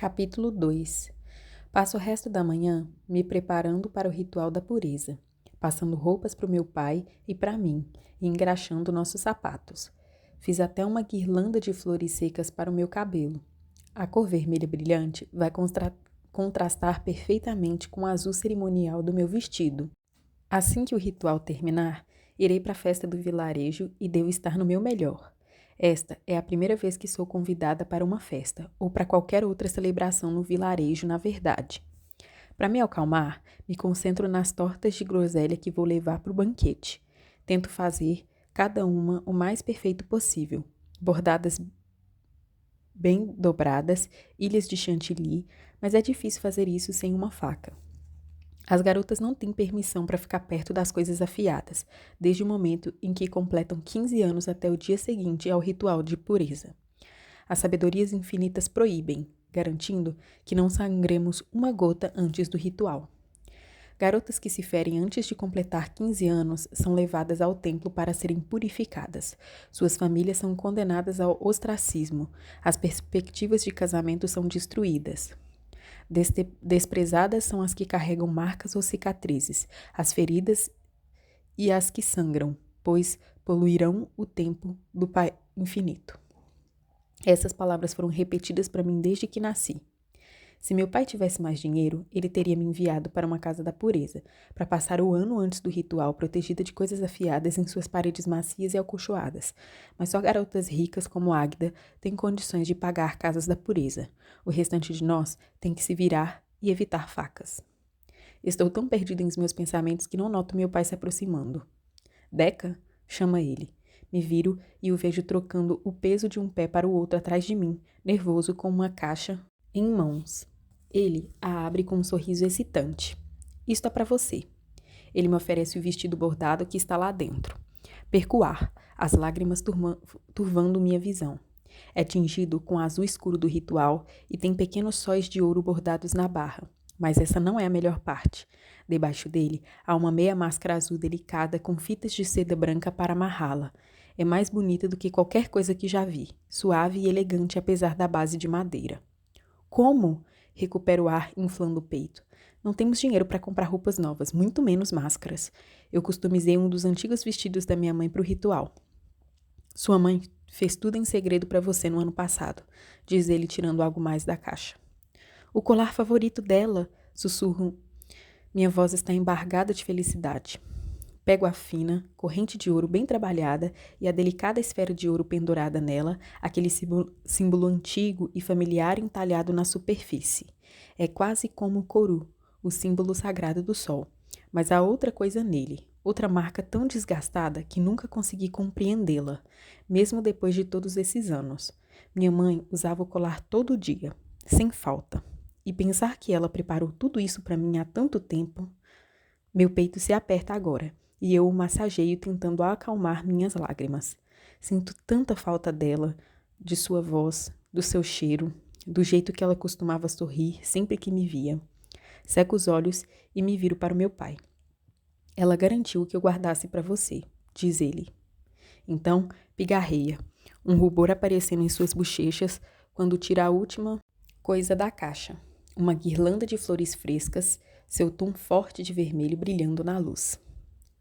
Capítulo 2. Passo o resto da manhã me preparando para o ritual da pureza, passando roupas para o meu pai e para mim e engraxando nossos sapatos. Fiz até uma guirlanda de flores secas para o meu cabelo. A cor vermelha brilhante vai contrastar perfeitamente com o azul cerimonial do meu vestido. Assim que o ritual terminar, irei para a festa do vilarejo e devo estar no meu melhor. Esta é a primeira vez que sou convidada para uma festa, ou para qualquer outra celebração no vilarejo, na verdade. Para me acalmar, me concentro nas tortas de groselha que vou levar para o banquete. Tento fazer cada uma o mais perfeito possível, bordadas bem dobradas, ilhas de chantilly, mas é difícil fazer isso sem uma faca. As garotas não têm permissão para ficar perto das coisas afiadas, desde o momento em que completam 15 anos até o dia seguinte ao ritual de pureza. As sabedorias infinitas proíbem, garantindo que não sangremos uma gota antes do ritual. Garotas que se ferem antes de completar 15 anos são levadas ao templo para serem purificadas. Suas famílias são condenadas ao ostracismo. As perspectivas de casamento são destruídas. Desprezadas são as que carregam marcas ou cicatrizes, as feridas e as que sangram, pois poluirão o tempo do Pai infinito. Essas palavras foram repetidas para mim desde que nasci. Se meu pai tivesse mais dinheiro, ele teria me enviado para uma casa da pureza, para passar o ano antes do ritual protegida de coisas afiadas em suas paredes macias e acolchoadas. Mas só garotas ricas como Águida têm condições de pagar casas da pureza. O restante de nós tem que se virar e evitar facas. Estou tão perdida em meus pensamentos que não noto meu pai se aproximando. Deca? Chama ele. Me viro e o vejo trocando o peso de um pé para o outro atrás de mim, nervoso com uma caixa em mãos. Ele a abre com um sorriso excitante. Isto é para você. Ele me oferece o vestido bordado que está lá dentro. Perco o ar, as lágrimas turvando minha visão. É tingido com o azul escuro do ritual e tem pequenos sóis de ouro bordados na barra. Mas essa não é a melhor parte. Debaixo dele há uma meia máscara azul delicada com fitas de seda branca para amarrá-la. É mais bonita do que qualquer coisa que já vi, suave e elegante apesar da base de madeira. Como? Recupero o ar, inflando o peito. Não temos dinheiro para comprar roupas novas, muito menos máscaras. Eu customizei um dos antigos vestidos da minha mãe para o ritual. Sua mãe fez tudo em segredo para você no ano passado, diz ele tirando algo mais da caixa. O colar favorito dela, sussurro. Minha voz está embargada de felicidade. Pego a fina, corrente de ouro bem trabalhada e a delicada esfera de ouro pendurada nela, aquele símbolo antigo e familiar entalhado na superfície. É quase como o coru, o símbolo sagrado do sol. Mas há outra coisa nele, outra marca tão desgastada que nunca consegui compreendê-la, mesmo depois de todos esses anos. Minha mãe usava o colar todo dia, sem falta. E pensar que ela preparou tudo isso para mim há tanto tempo... Meu peito se aperta agora. E eu o massageio tentando acalmar minhas lágrimas. Sinto tanta falta dela, de sua voz, do seu cheiro, do jeito que ela costumava sorrir sempre que me via. Seco os olhos e me viro para o meu pai. Ela garantiu que eu guardasse para você, diz ele. Então, pigarreia, um rubor aparecendo em suas bochechas quando tira a última coisa da caixa. Uma guirlanda de flores frescas, seu tom forte de vermelho brilhando na luz.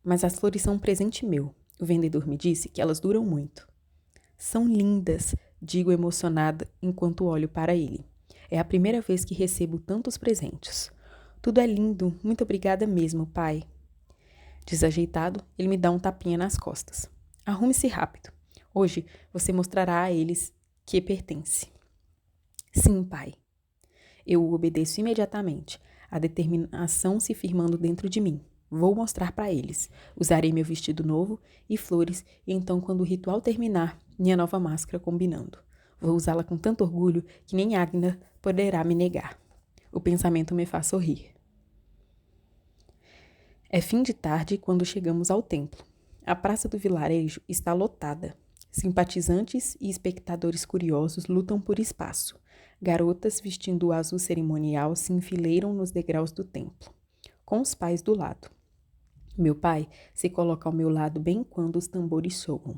Mas as flores são um presente meu. O vendedor me disse que elas duram muito. São lindas, digo emocionada enquanto olho para ele. É a primeira vez que recebo tantos presentes. Tudo é lindo, muito obrigada mesmo, pai. Desajeitado, ele me dá um tapinha nas costas. Arrume-se rápido. Hoje você mostrará a eles que pertence. Sim, pai. Eu o obedeço imediatamente, a determinação se firmando dentro de mim. Vou mostrar para eles. Usarei meu vestido novo e flores, e então, quando o ritual terminar, minha nova máscara combinando. Vou usá-la com tanto orgulho que nem Águida poderá me negar. O pensamento me faz sorrir. É fim de tarde quando chegamos ao templo. A praça do vilarejo está lotada. Simpatizantes e espectadores curiosos lutam por espaço. Garotas vestindo o azul cerimonial se enfileiram nos degraus do templo, com os pais do lado. Meu pai se coloca ao meu lado bem quando os tambores soam.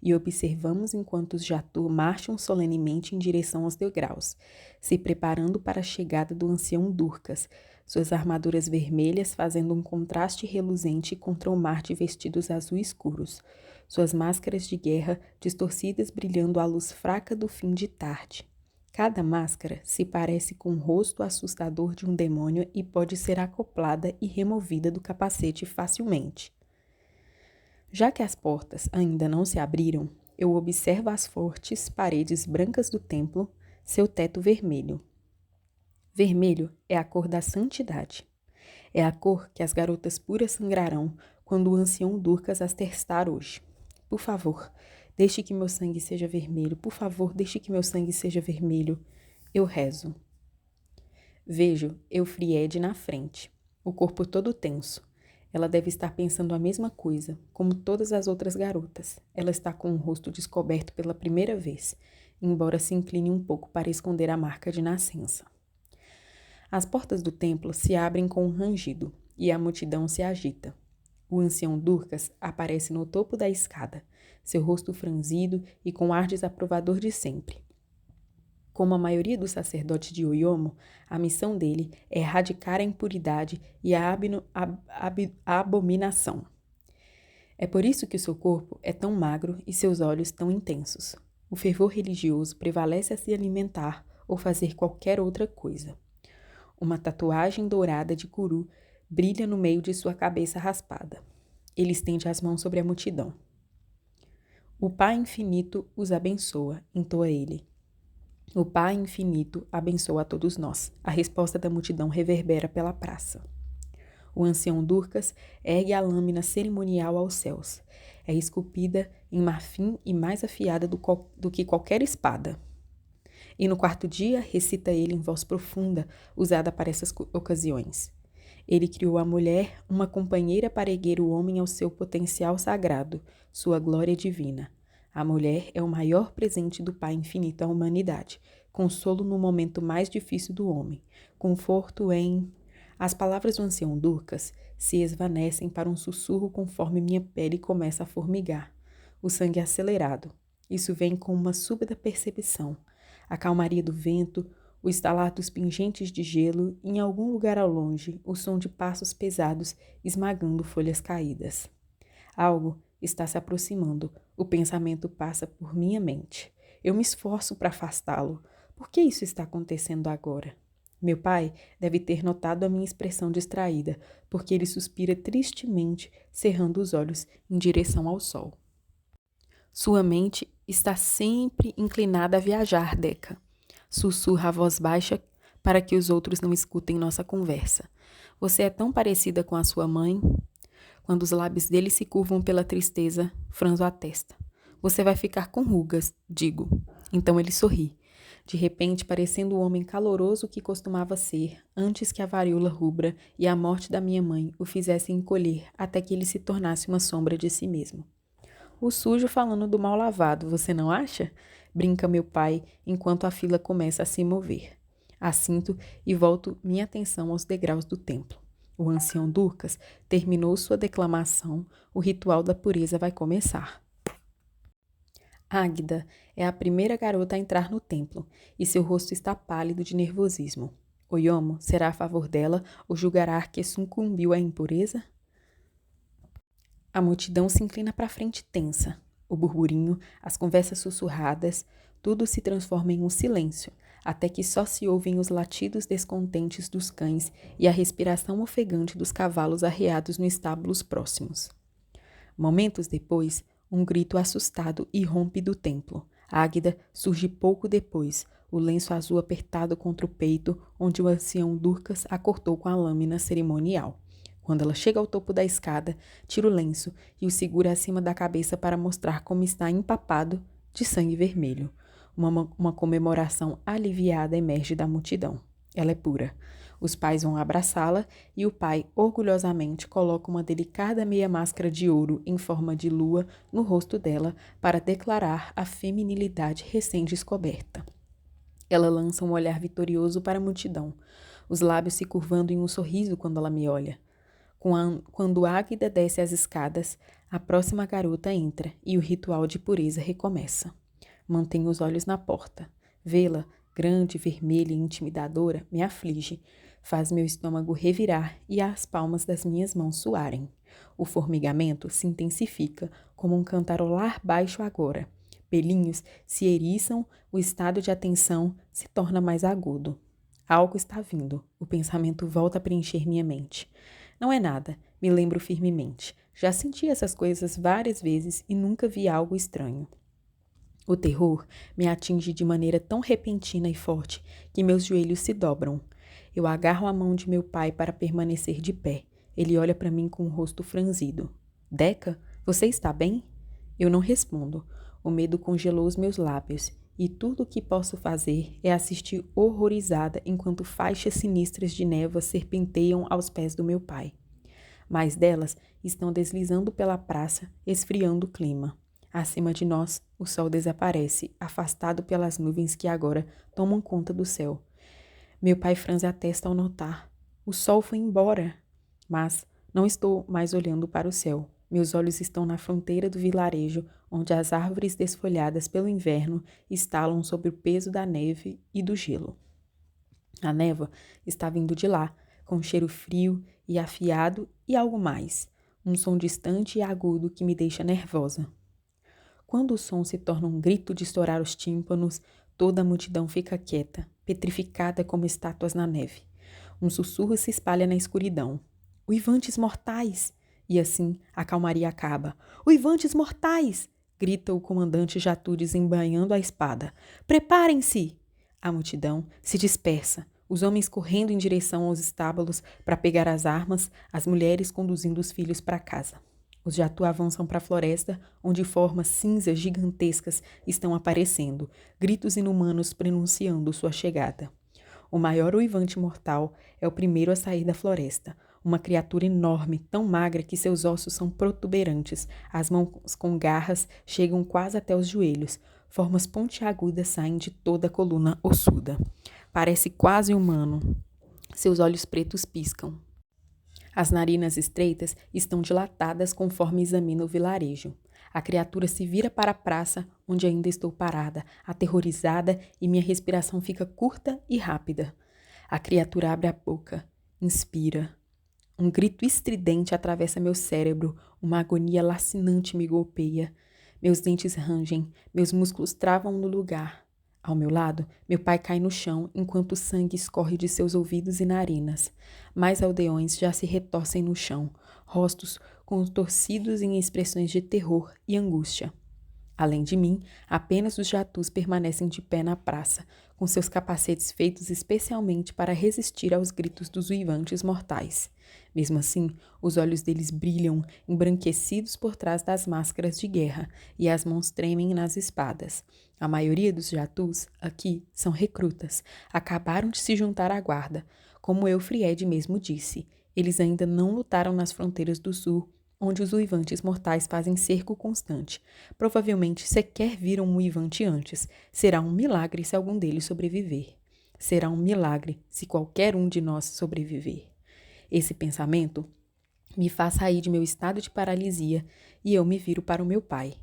e observamos enquanto os Jatu marcham solenemente em direção aos degraus, se preparando para a chegada do ancião Durcas, suas armaduras vermelhas fazendo um contraste reluzente contra o mar de vestidos azul escuros, suas máscaras de guerra distorcidas brilhando à luz fraca do fim de tarde. Cada máscara se parece com o rosto assustador de um demônio e pode ser acoplada e removida do capacete facilmente. Já que as portas ainda não se abriram, eu observo as fortes paredes brancas do templo, seu teto vermelho. Vermelho é a cor da santidade. É a cor que as garotas puras sangrarão quando o ancião Durcas as testar hoje. Por favor, deixe que meu sangue seja vermelho. Por favor, deixe que meu sangue seja vermelho. Eu rezo. Vejo Eufriede na frente, o corpo todo tenso. Ela deve estar pensando a mesma coisa, como todas as outras garotas. Ela está com o rosto descoberto pela primeira vez, embora se incline um pouco para esconder a marca de nascença. As portas do templo se abrem com um rangido, e a multidão se agita. O ancião Durcas aparece no topo da escada, seu rosto franzido e com ar desaprovador de sempre. Como a maioria dos sacerdotes de Oyomo, a missão dele é erradicar a impuridade e a abominação. É por isso que o seu corpo é tão magro e seus olhos tão intensos. O fervor religioso prevalece a se alimentar ou fazer qualquer outra coisa. Uma tatuagem dourada de curu brilha no meio de sua cabeça raspada. Ele estende as mãos sobre a multidão. O Pai Infinito os abençoa, entoa ele. O Pai Infinito abençoa a todos nós. A resposta da multidão reverbera pela praça. O ancião Durcas ergue a lâmina cerimonial aos céus. É esculpida em marfim e mais afiada do que qualquer espada. E no quarto dia, recita ele em voz profunda, usada para essas ocasiões. Ele criou a mulher, uma companheira para erguer o homem ao seu potencial sagrado, sua glória divina. A mulher é o maior presente do Pai Infinito à humanidade, consolo no momento mais difícil do homem, conforto em... As palavras do ancião Durcas se esvanecem para um sussurro conforme minha pele começa a formigar. O sangue é acelerado. Isso vem com uma súbita percepção. A calmaria do vento, o estalar dos pingentes de gelo e, em algum lugar ao longe, o som de passos pesados esmagando folhas caídas. Algo está se aproximando. O pensamento passa por minha mente. Eu me esforço para afastá-lo. Por que isso está acontecendo agora? Meu pai deve ter notado a minha expressão distraída, porque ele suspira tristemente, cerrando os olhos em direção ao sol. Sua mente está sempre inclinada a viajar, Deca. Sussurra a voz baixa para que os outros não escutem nossa conversa. Você é tão parecida com a sua mãe. Quando os lábios dele se curvam pela tristeza, franzo a testa. Você vai ficar com rugas, digo. Então ele sorri, de repente parecendo o homem caloroso que costumava ser, antes que a varíola rubra e a morte da minha mãe o fizessem encolher até que ele se tornasse uma sombra de si mesmo. O sujo falando do mal lavado, você não acha? Brinca meu pai, enquanto a fila começa a se mover. Assinto e volto minha atenção aos degraus do templo. O ancião Durcas terminou sua declamação, o ritual da pureza vai começar. Águida é a primeira garota a entrar no templo, e seu rosto está pálido de nervosismo. Oyomo será a favor dela ou julgará que sucumbiu à impureza? A multidão se inclina para a frente tensa. O burburinho, as conversas sussurradas, tudo se transforma em um silêncio, até que só se ouvem os latidos descontentes dos cães e a respiração ofegante dos cavalos arreados nos estábulos próximos. Momentos depois, um grito assustado irrompe do templo. Águida surge pouco depois, o lenço azul apertado contra o peito, onde o ancião Durcas a cortou com a lâmina cerimonial. Quando ela chega ao topo da escada, tira o lenço e o segura acima da cabeça para mostrar como está empapado de sangue vermelho. Uma comemoração aliviada emerge da multidão. Ela é pura. Os pais vão abraçá-la e o pai, orgulhosamente, coloca uma delicada meia máscara de ouro em forma de lua no rosto dela para declarar a feminilidade recém-descoberta. Ela lança um olhar vitorioso para a multidão, os lábios se curvando em um sorriso quando ela me olha. Quando Águida desce as escadas, a próxima garota entra e o ritual de pureza recomeça. Mantenho os olhos na porta. Vê-la, grande, vermelha e intimidadora, me aflige. Faz meu estômago revirar e as palmas das minhas mãos suarem. O formigamento se intensifica, como um cantarolar baixo agora. Pelinhos se eriçam, o estado de atenção se torna mais agudo. Algo está vindo. O pensamento volta a preencher minha mente. Não é nada, me lembro firmemente. Já senti essas coisas várias vezes e nunca vi algo estranho. O terror me atinge de maneira tão repentina e forte que meus joelhos se dobram. Eu agarro a mão de meu pai para permanecer de pé. Ele olha para mim com o rosto franzido. Deca, você está bem? Eu não respondo. O medo congelou os meus lábios e tudo o que posso fazer é assistir horrorizada enquanto faixas sinistras de névoa serpenteiam aos pés do meu pai. Mais delas estão deslizando pela praça, esfriando o clima. Acima de nós, o sol desaparece, afastado pelas nuvens que agora tomam conta do céu. Meu pai franze a testa ao notar. O sol foi embora. Mas não estou mais olhando para o céu. Meus olhos estão na fronteira do vilarejo, onde as árvores desfolhadas pelo inverno estalam sob o peso da neve e do gelo. A névoa está vindo de lá, com um cheiro frio e afiado e algo mais. Um som distante e agudo que me deixa nervosa. Quando o som se torna um grito de estourar os tímpanos, toda a multidão fica quieta, petrificada como estátuas na neve. Um sussurro se espalha na escuridão. Uivantes mortais! E assim a calmaria acaba. Uivantes mortais! Grita o comandante Jatu desembainhando a espada. Preparem-se! A multidão se dispersa, os homens correndo em direção aos estábulos para pegar as armas, as mulheres conduzindo os filhos para casa. Os Jatu avançam para a floresta, onde formas cinzas gigantescas estão aparecendo, gritos inumanos pronunciando sua chegada. O maior uivante mortal é o primeiro a sair da floresta, uma criatura enorme, tão magra que seus ossos são protuberantes, as mãos com garras chegam quase até os joelhos, formas pontiagudas saem de toda a coluna ossuda. Parece quase humano. Seus olhos pretos piscam. As narinas estreitas estão dilatadas conforme examina o vilarejo. A criatura se vira para a praça, onde ainda estou parada, aterrorizada, e minha respiração fica curta e rápida. A criatura abre a boca, inspira. Um grito estridente atravessa meu cérebro, uma agonia lacinante me golpeia. Meus dentes rangem, meus músculos travam no lugar. Ao meu lado, meu pai cai no chão enquanto o sangue escorre de seus ouvidos e narinas. Mais aldeões já se retorcem no chão, rostos contorcidos em expressões de terror e angústia. Além de mim, apenas os jatus permanecem de pé na praça, com seus capacetes feitos especialmente para resistir aos gritos dos uivantes mortais. Mesmo assim, os olhos deles brilham, embranquecidos por trás das máscaras de guerra, e as mãos tremem nas espadas. A maioria dos jatus aqui são recrutas, acabaram de se juntar à guarda. Como Eufried mesmo disse, eles ainda não lutaram nas fronteiras do sul, onde os uivantes mortais fazem cerco constante. Provavelmente sequer viram um uivante antes. Será um milagre se algum deles sobreviver. Será um milagre se qualquer um de nós sobreviver. Esse pensamento me faz sair de meu estado de paralisia e eu me viro para o meu pai.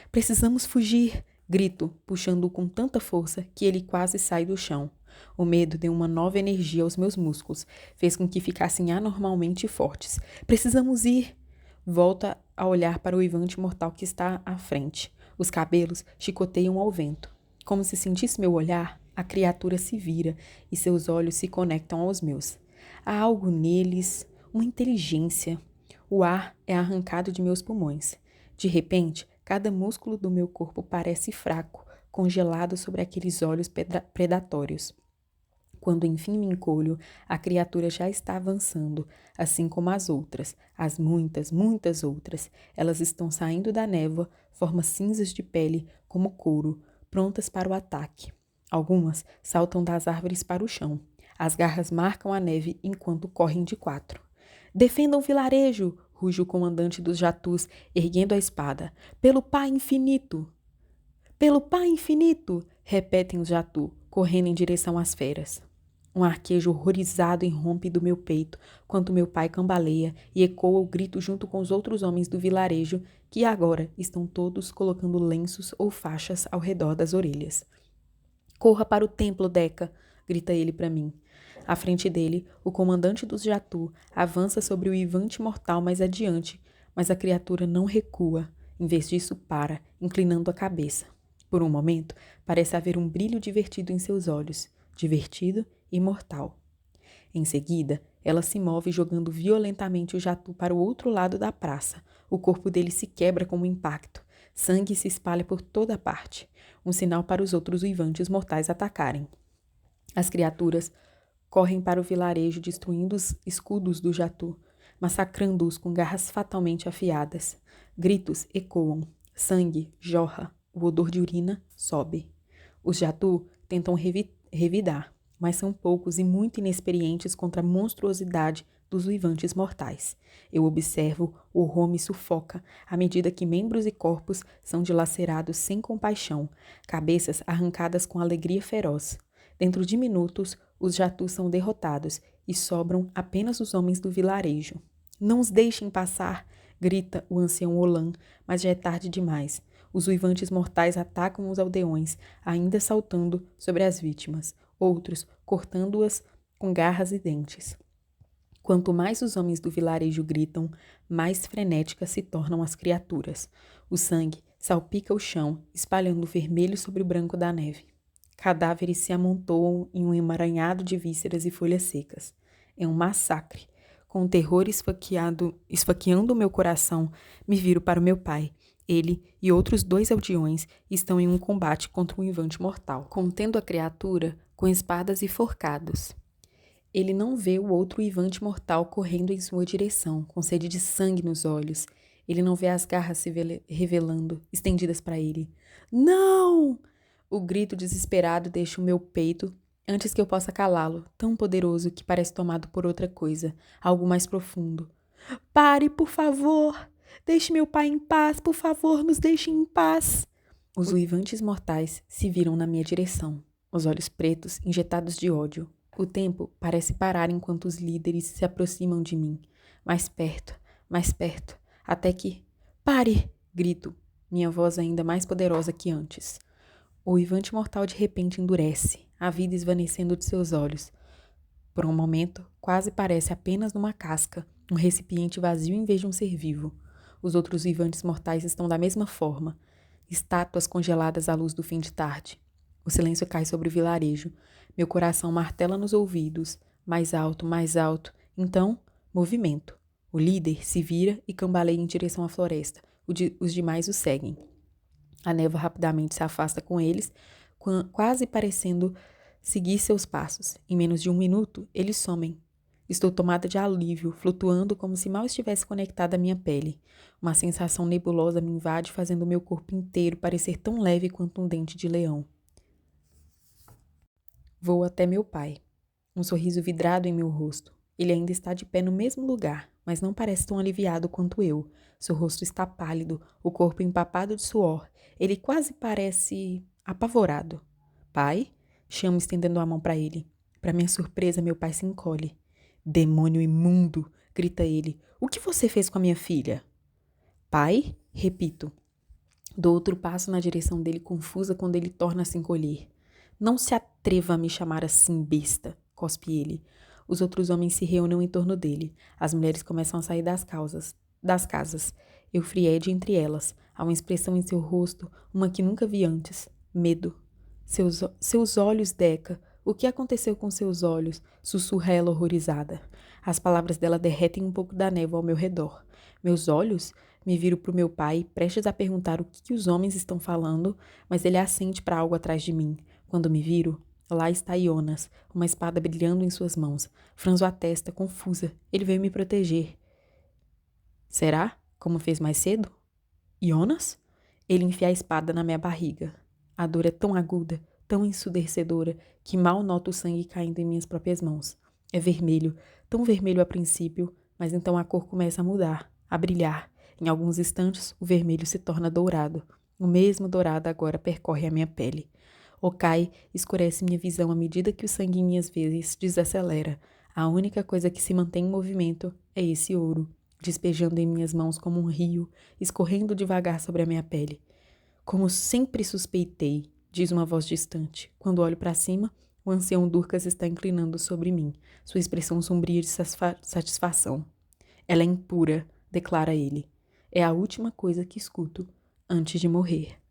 Precisamos fugir! Grito, puxando-o com tanta força que ele quase sai do chão. O medo deu uma nova energia aos meus músculos, fez com que ficassem anormalmente fortes. Precisamos ir! Volta a olhar para o uivante mortal que está à frente. Os cabelos chicoteiam ao vento. Como se sentisse meu olhar, a criatura se vira e seus olhos se conectam aos meus. Há algo neles, uma inteligência. O ar é arrancado de meus pulmões. De repente, cada músculo do meu corpo parece fraco, congelado sobre aqueles olhos predatórios. Quando enfim me encolho, a criatura já está avançando, assim como as outras, as muitas, muitas outras. Elas estão saindo da névoa, formas cinzas de pele, como couro, prontas para o ataque. Algumas saltam das árvores para o chão. As garras marcam a neve enquanto correm de quatro. Defendam o vilarejo! Ruge o comandante dos jatus, erguendo a espada. Pelo Pai Infinito! Pelo Pai Infinito! Repetem os jatu, correndo em direção às feras. Um arquejo horrorizado irrompe do meu peito, quanto meu pai cambaleia e ecoa o grito junto com os outros homens do vilarejo, que agora estão todos colocando lenços ou faixas ao redor das orelhas. Corra para o templo, Deca, grita ele para mim. À frente dele, o comandante dos Jatu avança sobre o Ivante mortal mais adiante, mas a criatura não recua. Em vez disso, para, inclinando a cabeça. Por um momento, parece haver um brilho divertido em seus olhos. Divertido e mortal. Em seguida, ela se move jogando violentamente o Jatu para o outro lado da praça. O corpo dele se quebra com um impacto. Sangue se espalha por toda parte. Um sinal para os outros uivantes mortais atacarem. As criaturas correm para o vilarejo destruindo os escudos do Jatu, massacrando-os com garras fatalmente afiadas. Gritos ecoam. Sangue jorra. O odor de urina sobe. Os Jatu tentam revidar, mas são poucos e muito inexperientes contra a monstruosidade dos uivantes mortais. Eu observo, o horror me sufoca, à medida que membros e corpos são dilacerados sem compaixão, cabeças arrancadas com alegria feroz. Dentro de minutos, os Jatus são derrotados e sobram apenas os homens do vilarejo. Não os deixem passar, grita o ancião Olan, mas já é tarde demais. Os uivantes mortais atacam os aldeões, ainda saltando sobre as vítimas, outros cortando-as com garras e dentes. Quanto mais os homens do vilarejo gritam, mais frenéticas se tornam as criaturas. O sangue salpica o chão, espalhando o vermelho sobre o branco da neve. Cadáveres se amontoam em um emaranhado de vísceras e folhas secas. É um massacre. Com o terror esfaqueando meu coração, me viro para o meu pai. Ele e outros 2 aldeões estão em um combate contra um uivante mortal, contendo a criatura com espadas e forcados. Ele não vê o outro uivante mortal correndo em sua direção, com sede de sangue nos olhos. Ele não vê as garras se revelando, estendidas para ele. Não! O grito desesperado deixa o meu peito antes que eu possa calá-lo, tão poderoso que parece tomado por outra coisa, algo mais profundo. Pare, por favor! Deixe meu pai em paz, por favor, nos deixe em paz. Os uivantes mortais se viram na minha direção, os olhos pretos injetados de ódio. O tempo parece parar enquanto os líderes se aproximam de mim. Mais perto, até que... Pare! Grito, minha voz ainda mais poderosa que antes. O uivante mortal de repente endurece, a vida esvanecendo de seus olhos. Por um momento, quase parece apenas numa casca, um recipiente vazio em vez de um ser vivo. Os outros uivantes mortais estão da mesma forma, estátuas congeladas à luz do fim de tarde. O silêncio cai sobre o vilarejo. Meu coração martela nos ouvidos, mais alto, mais alto. Então, movimento. O líder se vira e cambaleia em direção à floresta. Os demais o seguem. A névoa rapidamente se afasta com eles, quase parecendo seguir seus passos. Em menos de 1 minuto, eles somem. Estou tomada de alívio, flutuando como se mal estivesse conectada à minha pele. Uma sensação nebulosa me invade, fazendo meu corpo inteiro parecer tão leve quanto um dente de leão. Vou até meu pai. Um sorriso vidrado em meu rosto. Ele ainda está de pé no mesmo lugar, mas não parece tão aliviado quanto eu. Seu rosto está pálido, o corpo empapado de suor. Ele quase parece apavorado. Pai? Chamo estendendo a mão para ele. Para minha surpresa, meu pai se encolhe. Demônio imundo! Grita ele. O que você fez com a minha filha? Pai? Repito. Dou outro passo na direção dele, confusa quando ele torna a se encolher. Não se atreva a me chamar assim, besta, cospe ele. Os outros homens se reúnem em torno dele. As mulheres começam a sair das casas. Eu friede entre elas. Há uma expressão em seu rosto, uma que nunca vi antes. Medo. Seus olhos, Deca. O que aconteceu com seus olhos? Sussurra ela horrorizada. As palavras dela derretem um pouco da névoa ao meu redor. Meus olhos? Me viro para o meu pai, prestes a perguntar o que os homens estão falando, mas ele assente para algo atrás de mim. Quando me viro, lá está Jonas, uma espada brilhando em suas mãos. Franzo a testa, confusa. Ele veio me proteger. Será? Como fez mais cedo? Jonas? Ele enfia a espada na minha barriga. A dor é tão aguda, tão ensurdecedora, que mal noto o sangue caindo em minhas próprias mãos. É vermelho, tão vermelho a princípio, mas então a cor começa a mudar, a brilhar. Em alguns instantes, o vermelho se torna dourado. O mesmo dourado agora percorre a minha pele. Okai escurece minha visão à medida que o sangue em minhas veias desacelera. A única coisa que se mantém em movimento é esse ouro, despejando em minhas mãos como um rio, escorrendo devagar sobre a minha pele. Como sempre suspeitei, diz uma voz distante. Quando olho para cima, o ancião Durcas está inclinando sobre mim, sua expressão sombria de satisfação. Ela é impura, declara ele. É a última coisa que escuto antes de morrer.